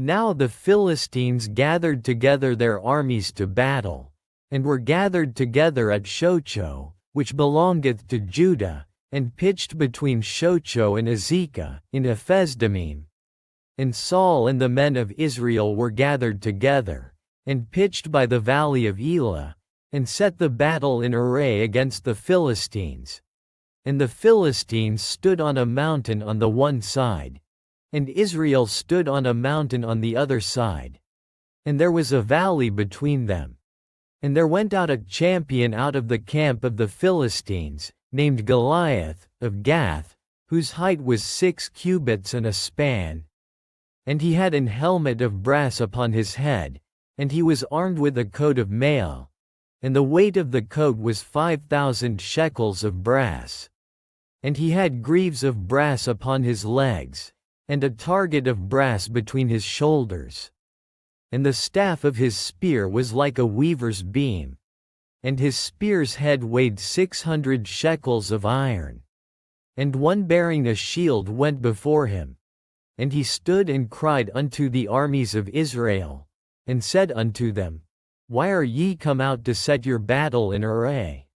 Now the Philistines gathered together their armies to battle, and were gathered together at Shocho, which belongeth to Judah, and pitched between Shocho and Azekah, in Ephesdammim. And Saul and the men of Israel were gathered together, and pitched by the valley of Elah, and set the battle in array against the Philistines. And the Philistines stood on a mountain on the one side, and Israel stood on a mountain on the other side. And there was a valley between them. And there went out a champion out of the camp of the Philistines, named Goliath, of Gath, whose height was 6 cubits and a span. And he had an helmet of brass upon his head, and he was armed with a coat of mail. And the weight of the coat was 5,000 shekels of brass. And he had greaves of brass upon his legs, and a target of brass between his shoulders. And the staff of his spear was like a weaver's beam. And his spear's head weighed 600 shekels of iron. And one bearing a shield went before him. And he stood and cried unto the armies of Israel, and said unto them, Why are ye come out to set your battle in array?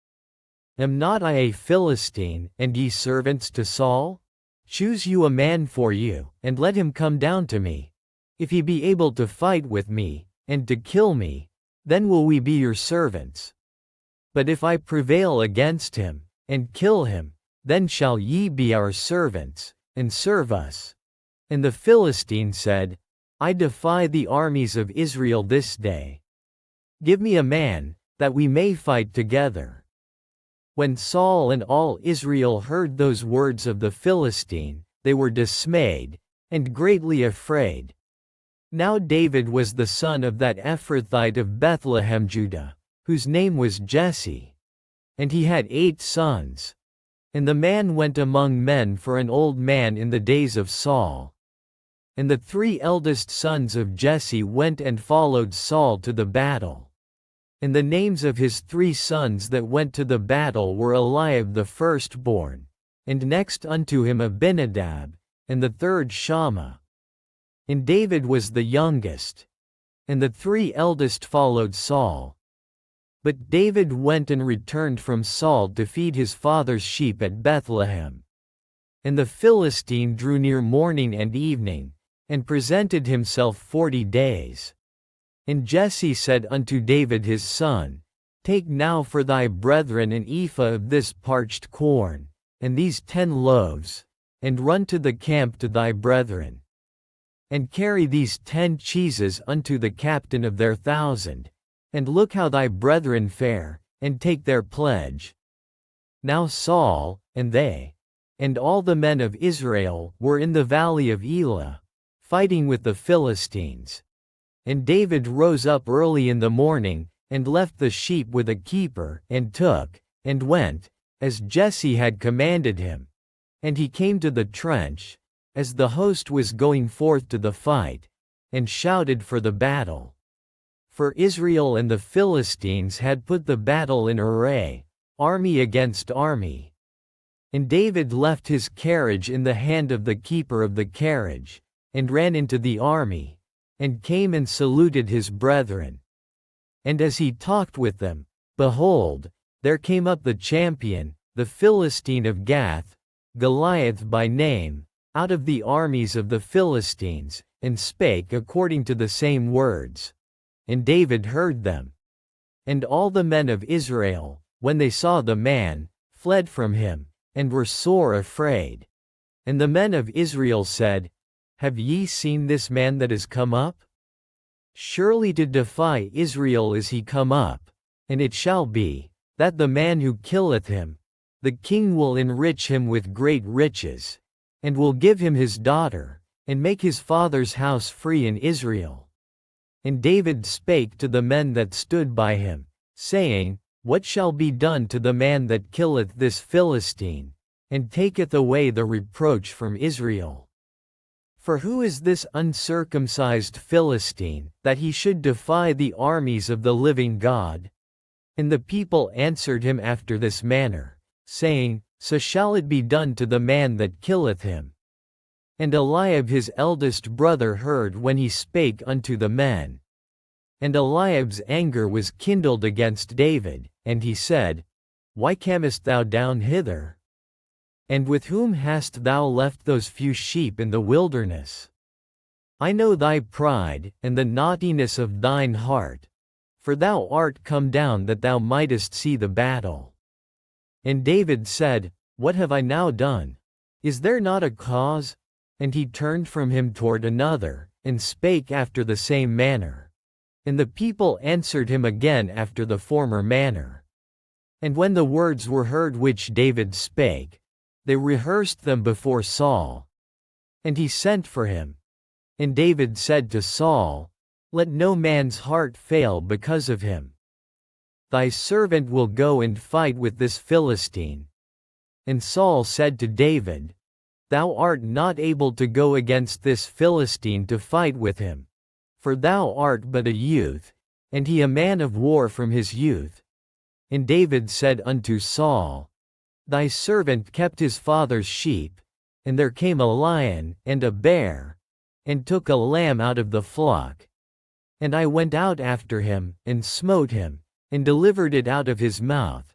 Am not I a Philistine, and ye servants to Saul? Choose you a man for you, and let him come down to me. If he be able to fight with me, and to kill me, then will we be your servants. But if I prevail against him, and kill him, then shall ye be our servants, and serve us. And the Philistine said, I defy the armies of Israel this day. Give me a man, that we may fight together. When Saul and all Israel heard those words of the Philistine, they were dismayed, and greatly afraid. Now David was the son of that Ephrathite of Bethlehem Judah, whose name was Jesse. And he had 8 sons. And the man went among men for an old man in the days of Saul. And the 3 eldest sons of Jesse went and followed Saul to the battle. And the names of his 3 sons that went to the battle were Eliab the firstborn, and next unto him Abinadab, and the third Shammah. And David was the youngest. And the 3 eldest followed Saul. But David went and returned from Saul to feed his father's sheep at Bethlehem. And the Philistine drew near morning and evening, and presented himself 40 days. And Jesse said unto David his son, Take now for thy brethren an ephah of this parched corn, and these 10 loaves, and run to the camp to thy brethren. And carry these 10 cheeses unto the captain of their 1,000, and look how thy brethren fare, and take their pledge. Now Saul, and they, and all the men of Israel, were in the valley of Elah, fighting with the Philistines. And David rose up early in the morning, and left the sheep with a keeper, and took, and went, as Jesse had commanded him. And he came to the trench, as the host was going forth to the fight, and shouted for the battle. For Israel and the Philistines had put the battle in array, army against army. And David left his carriage in the hand of the keeper of the carriage, and ran into the army, and came and saluted his brethren. And as he talked with them, behold, there came up the champion, the Philistine of Gath, Goliath by name, out of the armies of the Philistines, and spake according to the same words. And David heard them. And all the men of Israel, when they saw the man, fled from him, and were sore afraid. And the men of Israel said, Have ye seen this man that is come up? Surely to defy Israel is he come up, and it shall be, that the man who killeth him, the king will enrich him with great riches, and will give him his daughter, and make his father's house free in Israel. And David spake to the men that stood by him, saying, What shall be done to the man that killeth this Philistine, and taketh away the reproach from Israel? For who is this uncircumcised Philistine, that he should defy the armies of the living God? And the people answered him after this manner, saying, So shall it be done to the man that killeth him. And Eliab his eldest brother heard when he spake unto the men. And Eliab's anger was kindled against David, and he said, Why camest thou down hither? And with whom hast thou left those few sheep in the wilderness? I know thy pride, and the naughtiness of thine heart, for thou art come down that thou mightest see the battle. And David said, What have I now done? Is there not a cause? And he turned from him toward another, and spake after the same manner. And the people answered him again after the former manner. And when the words were heard which David spake, they rehearsed them before Saul. And he sent for him. And David said to Saul, Let no man's heart fail because of him. Thy servant will go and fight with this Philistine. And Saul said to David, Thou art not able to go against this Philistine to fight with him, for thou art but a youth, and he a man of war from his youth. And David said unto Saul, Thy servant kept his father's sheep, and there came a lion and a bear, and took a lamb out of the flock. And I went out after him, and smote him, and delivered it out of his mouth.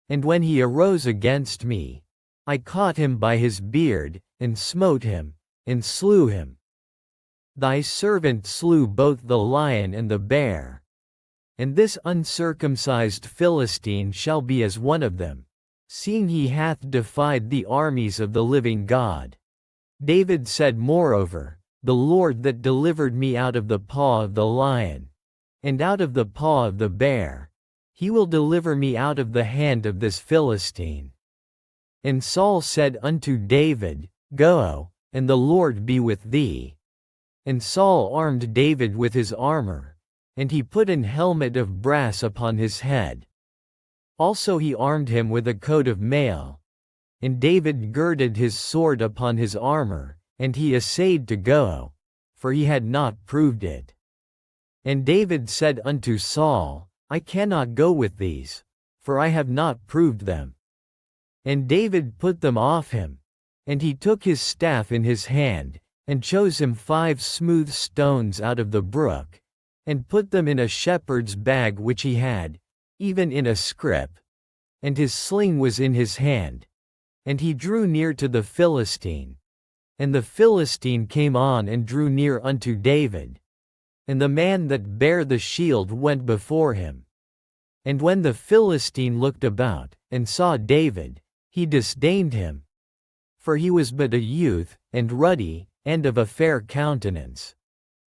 And when he arose against me, I caught him by his beard, and smote him, and slew him. Thy servant slew both the lion and the bear. And this uncircumcised Philistine shall be as one of them, seeing he hath defied the armies of the living God. David said moreover, The Lord that delivered me out of the paw of the lion, and out of the paw of the bear, he will deliver me out of the hand of this Philistine. And Saul said unto David, Go, and the Lord be with thee. And Saul armed David with his armor, and he put an helmet of brass upon his head. Also he armed him with a coat of mail. And David girded his sword upon his armor, and he essayed to go, for he had not proved it. And David said unto Saul, I cannot go with these, for I have not proved them. And David put them off him. And he took his staff in his hand, and chose him 5 smooth stones out of the brook, and put them in a shepherd's bag which he had, even in a scrip. And his sling was in his hand. And he drew near to the Philistine. And the Philistine came on and drew near unto David. And the man that bare the shield went before him. And when the Philistine looked about, and saw David, he disdained him. For he was but a youth, and ruddy, and of a fair countenance.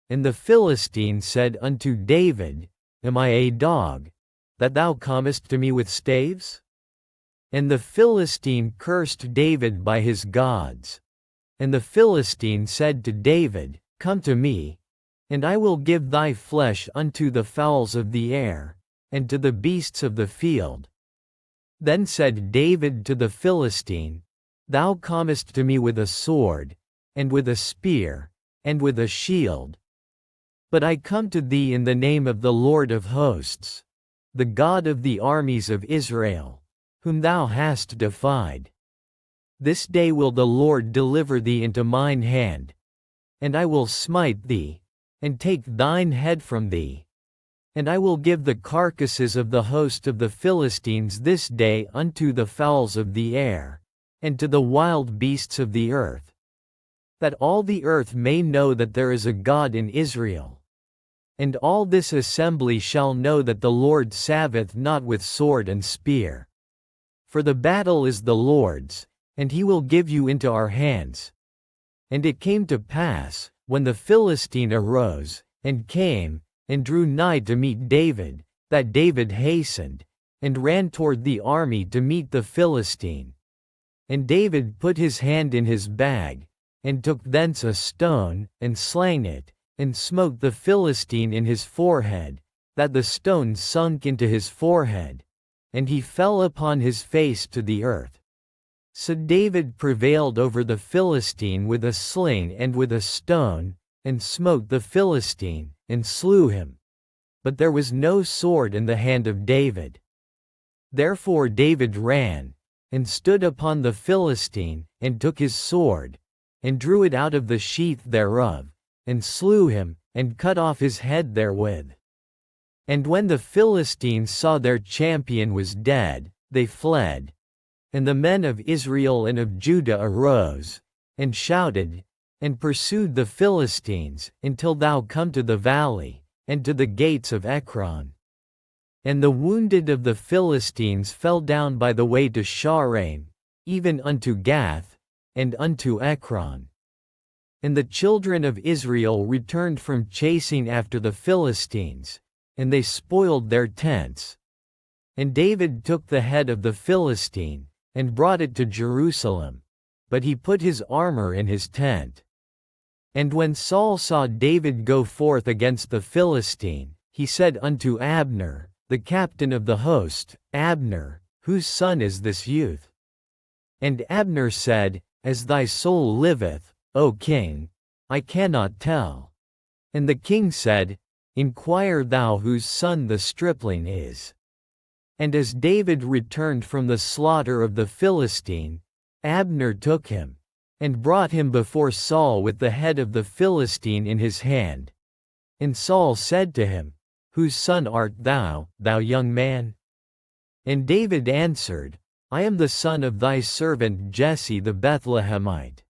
And the Philistine said unto David, Am I a dog, that thou comest to me with staves? And the Philistine cursed David by his gods. And the Philistine said to David, Come to me, and I will give thy flesh unto the fowls of the air, and to the beasts of the field. Then said David to the Philistine, Thou comest to me with a sword, and with a spear, and with a shield. But I come to thee in the name of the Lord of hosts, the God of the armies of Israel, whom thou hast defied. This day will the Lord deliver thee into mine hand, and I will smite thee, and take thine head from thee. And I will give the carcasses of the host of the Philistines this day unto the fowls of the air, and to the wild beasts of the earth, that all the earth may know that there is a God in Israel. And all this assembly shall know that the Lord saveth not with sword and spear. For the battle is the Lord's, and he will give you into our hands. And it came to pass, when the Philistine arose, and came, and drew nigh to meet David, that David hastened, and ran toward the army to meet the Philistine. And David put his hand in his bag, and took thence a stone, and slang it, and smote the Philistine in his forehead, that the stone sunk into his forehead, and he fell upon his face to the earth. So David prevailed over the Philistine with a sling and with a stone, and smote the Philistine, and slew him. But there was no sword in the hand of David. Therefore David ran, and stood upon the Philistine, and took his sword, and drew it out of the sheath thereof, and slew him, and cut off his head therewith. And when the Philistines saw their champion was dead, they fled. And the men of Israel and of Judah arose, and shouted, and pursued the Philistines, until thou come to the valley, and to the gates of Ekron. And the wounded of the Philistines fell down by the way to Shaaraim, even unto Gath, and unto Ekron. And the children of Israel returned from chasing after the Philistines, and they spoiled their tents. And David took the head of the Philistine, and brought it to Jerusalem, but he put his armor in his tent. And when Saul saw David go forth against the Philistine, he said unto Abner, the captain of the host, Abner, whose son is this youth? And Abner said, As thy soul liveth, O king, I cannot tell. And the king said, Inquire thou whose son the stripling is. And as David returned from the slaughter of the Philistine, Abner took him, and brought him before Saul with the head of the Philistine in his hand. And Saul said to him, Whose son art thou, thou young man? And David answered, I am the son of thy servant Jesse the Bethlehemite.